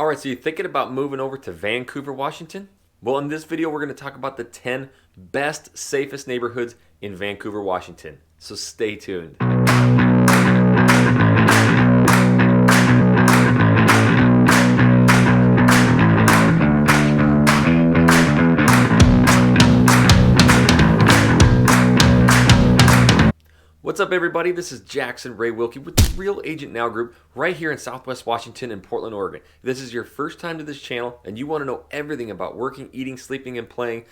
Alright, so you're thinking about moving over to Vancouver, Washington? Well, in this video, we're going to talk about the 10 best, safest neighborhoods in Vancouver, Washington. So stay tuned. What's up, everybody? This is Jackson Ray Wilkey with the Real Agent Now Group right here in Southwest Washington and Portland, Oregon. If this is your first time to this channel and you want to know everything about working, eating, sleeping, and playing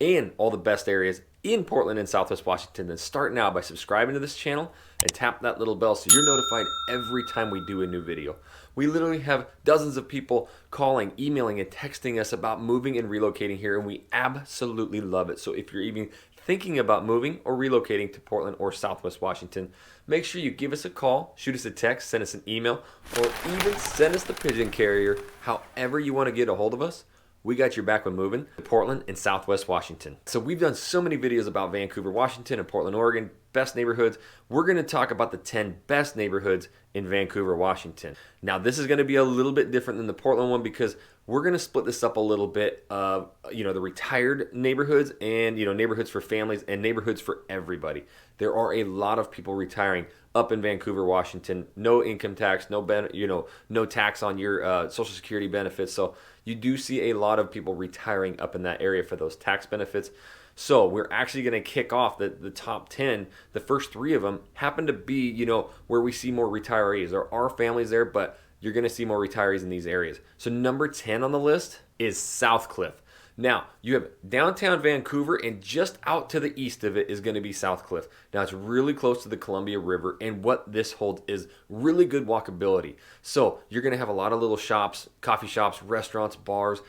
in all the best areas in Portland and Southwest Washington, then start now by subscribing to this channel and tap that little bell so you're notified every time we do a new video. We literally have dozens of people calling, emailing, and texting us about moving and relocating here, and we absolutely love it. So if you're even thinking about moving or relocating to Portland or Southwest Washington, make sure you give us a call, shoot us a text, send us an email, or even send us the pigeon carrier. However you want to get a hold of us, we got your back when moving to Portland and Southwest Washington. So we've done so many videos about Vancouver, Washington, and Portland, Oregon, best neighborhoods. We're going to talk about the 10 best neighborhoods in Vancouver, Washington. Now, this is going to be a little bit different than the Portland one because we're going to split this up a little bit of, the retired neighborhoods and, neighborhoods for families and neighborhoods for everybody. There are a lot of people retiring up in Vancouver, Washington. No income tax, no tax on your Social Security benefits. So you do see a lot of people retiring up in that area for those tax benefits. So we're actually going to kick off the top 10. The first 3 of them happen to be, where we see more retirees. There are families there, but you're going to see more retirees in these areas. So number 10 on the list is South Cliff. Now, you have downtown Vancouver, and just out to the east of it is going to be South Cliff. Now, it's really close to the Columbia River, and what this holds is really good walkability. So you're going to have a lot of little shops, coffee shops, restaurants, bars.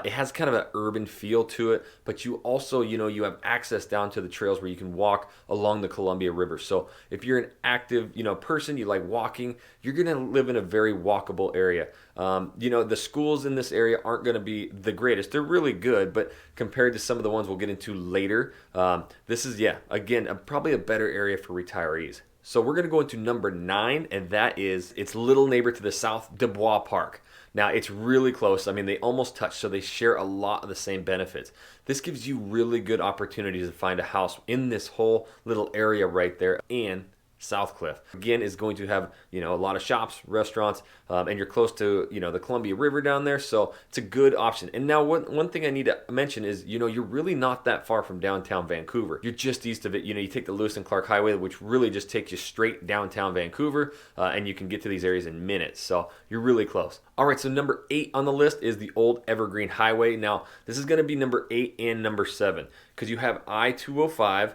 It has kind of an urban feel to it, but you also, you have access down to the trails where you can walk along the Columbia River. So if you're an active, person, you like walking, you're going to live in a very walkable area. The schools in this area aren't going to be the greatest. They're really good, but compared to some of the ones we'll get into later, this is, again, probably a better area for retirees. So we're going to go into number 9, and that is its little neighbor to the south, Dubois Park. Now, it's really close. I mean, they almost touch, so they share a lot of the same benefits. This gives you really good opportunities to find a house in this whole little area right there. And South Cliff, again, is going to have, a lot of shops, restaurants, and you're close to, the Columbia River down there, so it's a good option. And now one thing I need to mention is, you're really not that far from downtown Vancouver. You're just east of it. You take the Lewis and Clark Highway, which really just takes you straight downtown Vancouver, and you can get to these areas in minutes, so you're really close. All right, so number 8 on the list is the old Evergreen Highway. Now, this is going to be number 8 and number 7 because you have I-205,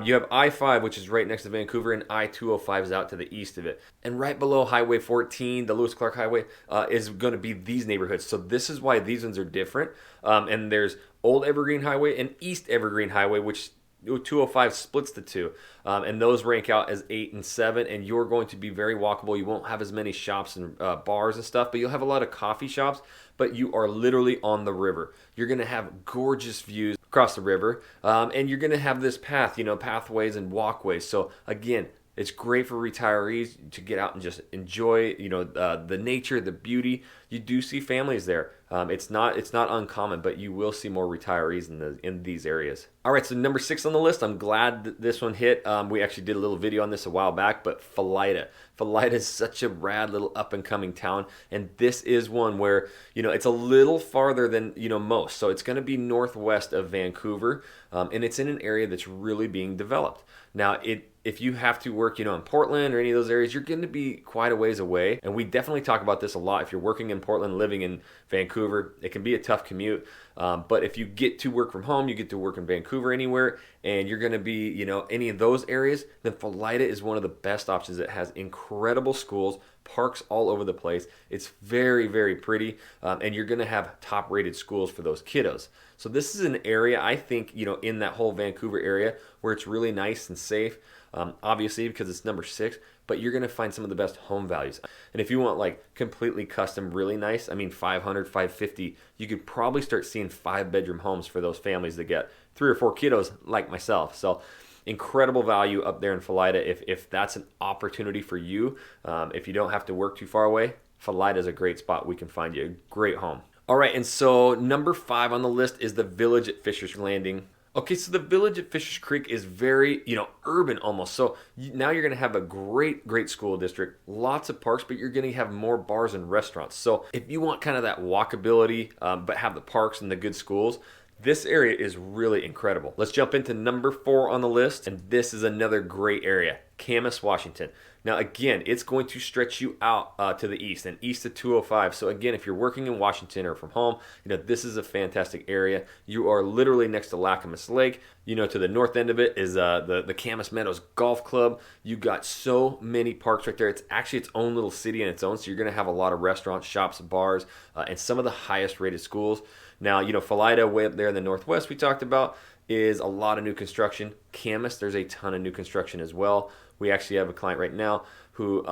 you have I-5, which is right next to Vancouver, and I-205 is out to the east of it. And right below Highway 14, the Lewis Clark Highway, is going to be these neighborhoods. So this is why these ones are different. And there's Old Evergreen Highway and East Evergreen Highway, which 205 splits the two, and those rank out as 8 and 7, and you're going to be very walkable. You won't have as many shops and bars and stuff, but you'll have a lot of coffee shops, but you are literally on the river. You're going to have gorgeous views across the river, and you're going to have this path, pathways and walkways. So again, it's great for retirees to get out and just enjoy, the nature, the beauty. You do see families there. It's not uncommon, but you will see more retirees in these areas. All right, so number 6 on the list. I'm glad that this one hit. We actually did a little video on this a while back, but Philida. Philida is such a rad little up and coming town, and this is one where it's a little farther than most. So it's going to be northwest of Vancouver, and it's in an area that's really being developed. Now if you have to work, in Portland or any of those areas, you're going to be quite a ways away. And we definitely talk about this a lot. If you're working in Portland, living in Vancouver, it can be a tough commute. But if you get to work from home, you get to work in Vancouver anywhere, and you're going to be, any of those areas, then Philida is one of the best options. It has incredible schools, parks all over the place. It's very, very pretty, and you're going to have top-rated schools for those kiddos. So this is an area, I think, in that whole Vancouver area where it's really nice and safe. Obviously, because it's number 6, but you're going to find some of the best home values. And if you want like completely custom, really nice, I mean 500, 550, you could probably start seeing 5-bedroom homes for those families that get 3 or 4 kiddos like myself. So incredible value up there in Philida if that's an opportunity for you. If you don't have to work too far away, Philida is a great spot. We can find you a great home. All right, and so number 5 on the list is the Village at Fisher's Landing. Okay, so the Village at Fisher's Creek is very, urban almost. So now you're going to have a great school district, lots of parks, but you're going to have more bars and restaurants. So if you want kind of that walkability, but have the parks and the good schools, this area is really incredible. Let's jump into number 4 on the list, and this is another great area, Camas, Washington. Now again, it's going to stretch you out to the east and east of 205. So again, if you're working in Washington or from home, this is a fantastic area. You are literally next to Lacamas Lake. To the north end of it is the Camas Meadows Golf Club. You got so many parks right there. It's actually its own little city in its own. So you're going to have a lot of restaurants, shops, bars, and some of the highest rated schools. Now, Philida way up there in the northwest we talked about is a lot of new construction. Camas, there's a ton of new construction as well. We actually have a client right now who,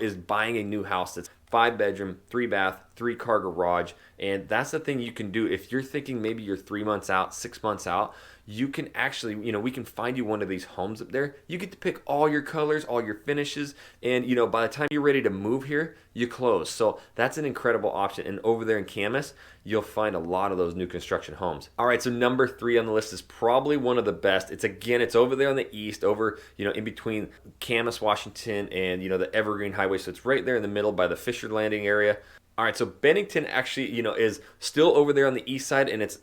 is buying a new house that's 5-bedroom, 3-bath, 3-car garage. And that's the thing you can do. If you're thinking maybe you're 3 months out, 6 months out, you can actually, we can find you one of these homes up there. You get to pick all your colors, all your finishes. And, by the time you're ready to move here, you close. So that's an incredible option. And over there in Camas, you'll find a lot of those new construction homes. All right, so number 3 on the list is probably one of the best. It's over there on the east, over, in between Camas, Washington, and, the Evergreen Highway. So it's right there in the middle by the Fisher Landing area. All right, so Bennington actually, is still over there on the east side, and it's,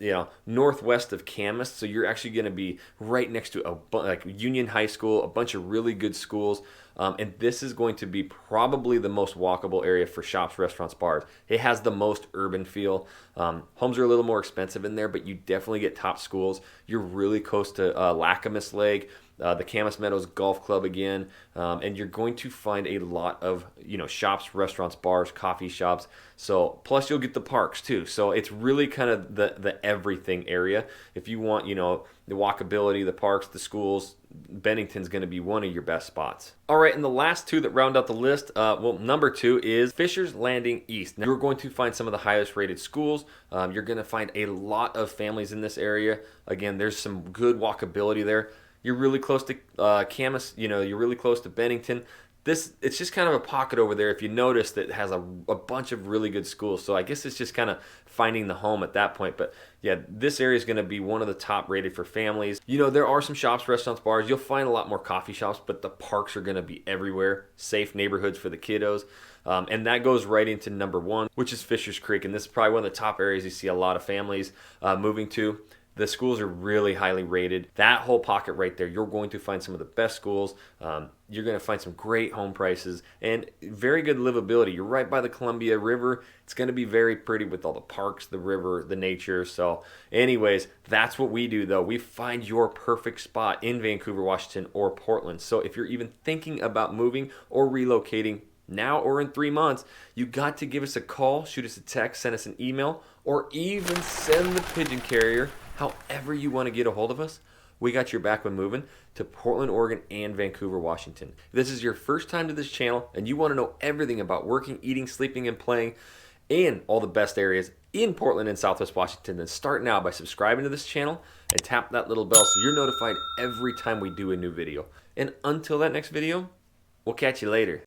northwest of Camas. So you're actually going to be right next to like Union High School, a bunch of really good schools. And this is going to be probably the most walkable area for shops, restaurants, bars. It has the most urban feel. Homes are a little more expensive in there, but you definitely get top schools. You're really close to Lacamas Lake, the Camas Meadows Golf Club again, and you're going to find a lot of shops, restaurants, bars, coffee shops. So plus you'll get the parks too. So it's really kind of the everything area. If you want the walkability, the parks, the schools, Bennington's going to be one of your best spots. All right, and the last 2 that round out the list, number 2 is Fisher's Landing East. Now, you're going to find some of the highest rated schools. You're going to find a lot of families in this area. Again, there's some good walkability there. You're really close to Camas, you're really close to Bennington. It's just kind of a pocket over there, if you notice, that has a bunch of really good schools. So I guess it's just kind of finding the home at that point. But yeah, this area is going to be one of the top rated for families. There are some shops, restaurants, bars. You'll find a lot more coffee shops, but the parks are going to be everywhere. Safe neighborhoods for the kiddos. And that goes right into number 1, which is Fisher's Creek. And this is probably one of the top areas you see a lot of families moving to. The schools are really highly rated. That whole pocket right there, you're going to find some of the best schools. You're going to find some great home prices and very good livability. You're right by the Columbia River. It's going to be very pretty with all the parks, the river, the nature. So anyways, that's what we do though. We find your perfect spot in Vancouver, Washington, or Portland. So if you're even thinking about moving or relocating now or in 3 months, you got to give us a call, shoot us a text, send us an email, or even send the pigeon carrier. However you want to get a hold of us, we got your back when moving to Portland, Oregon, and Vancouver, Washington. If this is your first time to this channel and you want to know everything about working, eating, sleeping, and playing, and all the best areas in Portland and Southwest Washington, then start now by subscribing to this channel and tap that little bell so you're notified every time we do a new video. And until that next video, we'll catch you later.